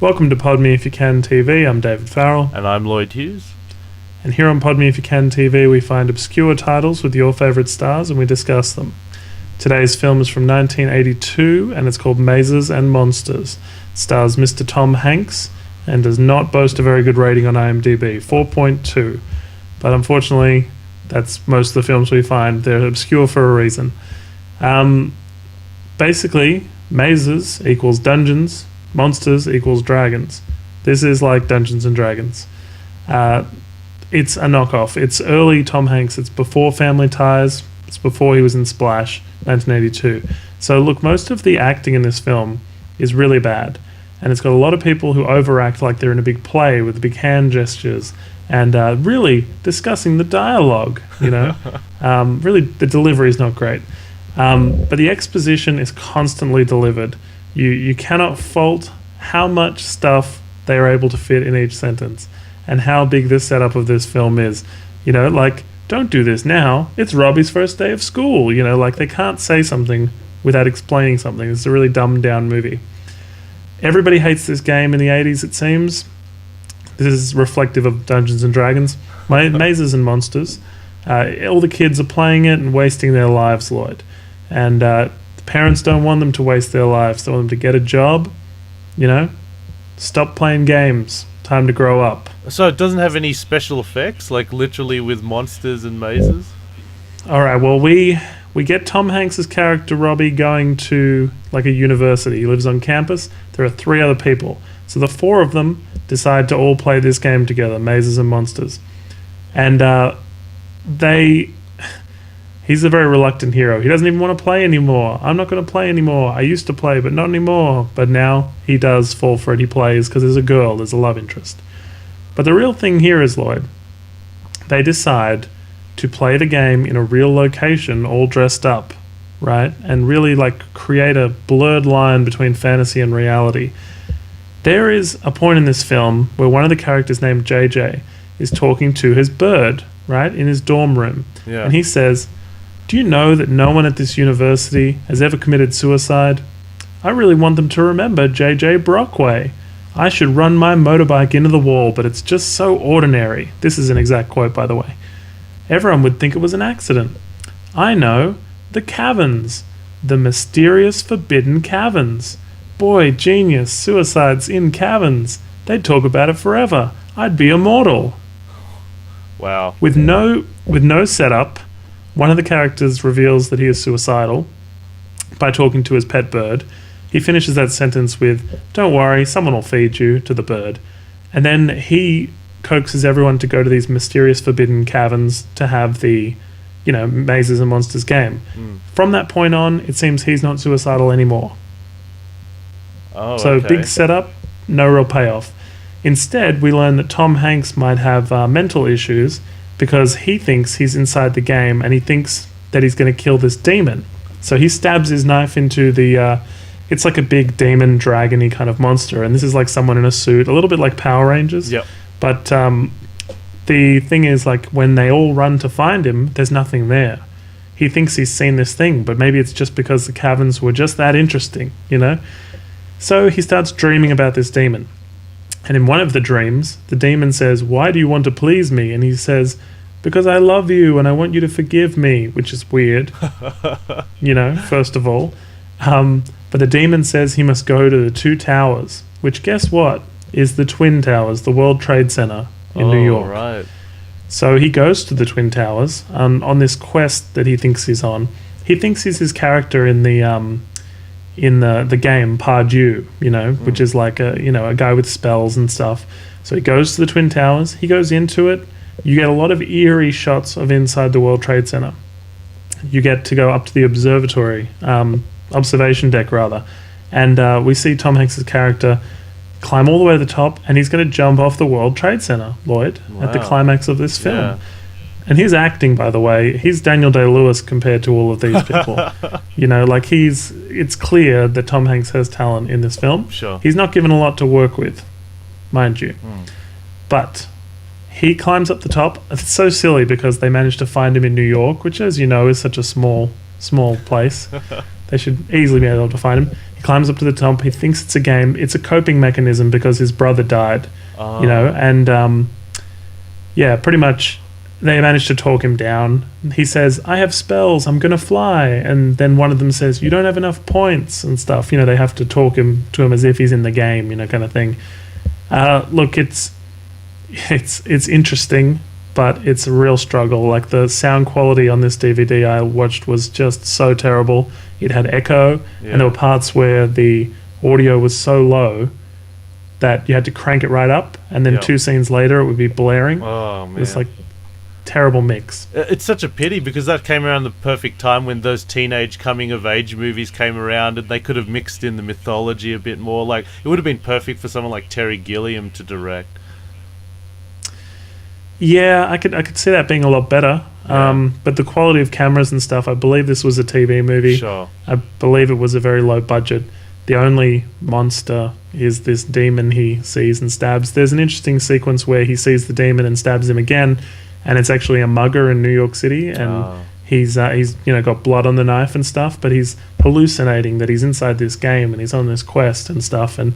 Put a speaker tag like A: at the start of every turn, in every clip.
A: Welcome to Pod Me If You Can TV. I'm David Farrell.
B: And I'm Lloyd Hughes.
A: And here on Pod Me If You Can TV, we find obscure titles with your favourite stars and we discuss them. Today's film is from 1982 and it's called Mazes and Monsters. It stars Mr. Tom Hanks and does not boast a very good rating on IMDb, 4.2. But unfortunately, that's most of the films we find. They're obscure for a reason. Basically, mazes equals dungeons, monsters equals dragons. This is like Dungeons and Dragons. It's a knockoff. It's early Tom Hanks. It's before Family Ties. It's before he was in Splash, 1982. So look, most of the acting in this film is really bad. And it's got a lot of people who overact like they're in a big play with big hand gestures and really discussing the dialogue, you know. Really, the delivery is not great. But the exposition is constantly delivered. You cannot fault how much stuff they are able to fit in each sentence and how big the setup of this film is. You know, like, don't do this now. It's Robbie's first day of school. You know, like, they can't say something without explaining something. It's a really dumbed down movie. Everybody hates this game in the 80s, it seems. This is reflective of Dungeons and Dragons. Mazes and Monsters. All the kids are playing it and wasting their lives, Lloyd. And the parents don't want them to waste their lives. They want them to get a job, you know? Stop playing games. Time to grow up.
B: So it doesn't have any special effects, like literally with monsters and mazes?
A: Alright, well, we get Tom Hanks' character, Robbie, going to, like, a university. He lives on campus. There are 3 other people. So the 4 of them decide to all play this game together, Mazes and Monsters. And he's a very reluctant hero. He doesn't even want to play anymore. I'm not going to play anymore. I used to play, but not anymore. But now he does fall for it. He plays because there's a girl, there's a love interest. But the real thing here is, Lloyd, they decide to play the game in a real location, all dressed up, right? And really, like, create a blurred line between fantasy and reality. There is a point in this film where one of the characters named JJ is talking to his bird, right, in his dorm room.
B: Yeah.
A: And he says, "Do you know that no one at this university has ever committed suicide? I really want them to remember JJ Brockway. I should run my motorbike into the wall, but it's just so ordinary." This is an exact quote, by the way. "Everyone would think it was an accident. I know. The caverns. The mysterious forbidden caverns. Boy, genius, suicides in caverns. They'd talk about it forever. I'd be immortal."
B: Wow.
A: With no setup, one of the characters reveals that he is suicidal by talking to his pet bird. He finishes that sentence with, "Don't worry, someone will feed you," to the bird. And then he coaxes everyone to go to these mysterious forbidden caverns to have the, you know, Mazes and Monsters game. From that point on, it seems he's not suicidal anymore.
B: Oh,
A: So
B: okay.
A: big setup, no real payoff. Instead, we learn that Tom Hanks might have mental issues because he thinks he's inside the game and he thinks that he's going to kill this demon. So he stabs his knife into the... it's like a big demon, dragon-y kind of monster, and this is like someone in a suit, a little bit like Power Rangers.
B: Yep.
A: But the thing is, like, when they all run to find him, there's nothing there. He thinks he's seen this thing, but maybe it's just because the caverns were just that interesting, you know? So he starts dreaming about this demon. And in one of the dreams, the demon says, "Why do you want to please me?" And he says, "Because I love you and I want you to forgive me," which is weird, you know, first of all. But the demon says he must go to the 2 towers, which, guess what, is the Twin Towers, the World Trade Center in New York.
B: Right.
A: So he goes to the Twin Towers on this quest that he thinks he's on. He thinks he's his character in the game Pardieu, you know, which is like a guy with spells and stuff. So he goes to the Twin Towers. He goes into it. You get a lot of eerie shots of inside the World Trade Center. You get to go up to the observation deck rather, and we see Tom Hanks' character climb all the way to the top, and he's going to jump off the World Trade Center, Lloyd, at the
B: Wow.
A: climax of this film.
B: Yeah.
A: And his acting, by the way, he's Daniel Day-Lewis compared to all of these people. You know, like, it's clear that Tom Hanks has talent in this film.
B: Sure.
A: He's not given a lot to work with, mind you. But he climbs up the top. It's so silly because they managed to find him in New York, which, as you know, is such a small place. They should easily be able to find him. He He climbs up to the top. He thinks it's a game. It's a coping mechanism because his brother died, you know, and yeah, pretty much they managed to talk him down. He says, I have spells, I'm going to fly. And then one of them says, you don't have enough points and stuff. You know, they have to talk to him as if he's in the game, you know, kind of thing. Look, it's interesting, but it's a real struggle. Like, the sound quality on this DVD I watched was just so terrible. It had echo, and there were parts where the audio was so low that you had to crank it right up, and then 2 scenes later it would be blaring.
B: Oh, man.
A: It's like terrible mix.
B: It's such a pity because that came around the perfect time when those teenage coming of age movies came around, and they could have mixed in the mythology a bit more. Like, it would have been perfect for someone like Terry Gilliam to direct.
A: Yeah, I could see that being a lot better. But the quality of cameras and stuff, I believe this was a TV movie.
B: Sure.
A: I believe it was a very low budget. The only monster is this demon he sees and stabs. There's an interesting sequence where he sees the demon and stabs him again, and it's actually a mugger in New York City, and he's you know, got blood on the knife and stuff, but he's hallucinating that he's inside this game and he's on this quest and stuff, and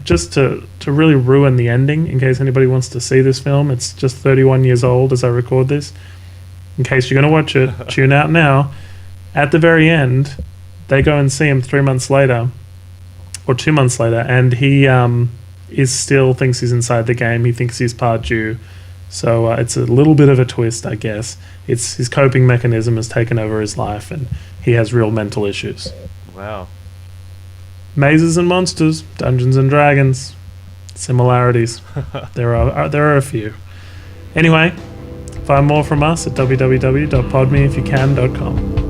A: just to really ruin the ending, in case anybody wants to see this film, it's just 31 years old as I record this. In case you're going to watch it, tune out now. At the very end, they go and see him 3 months later, or 2 months later, and he still thinks he's inside the game. He thinks he's part Jew. So it's a little bit of a twist, I guess. It's his coping mechanism has taken over his life, and he has real mental issues.
B: Wow.
A: Mazes and monsters, Dungeons and Dragons, similarities. There are a few. Anyway, find more from us at www.podmeifyoucan.com.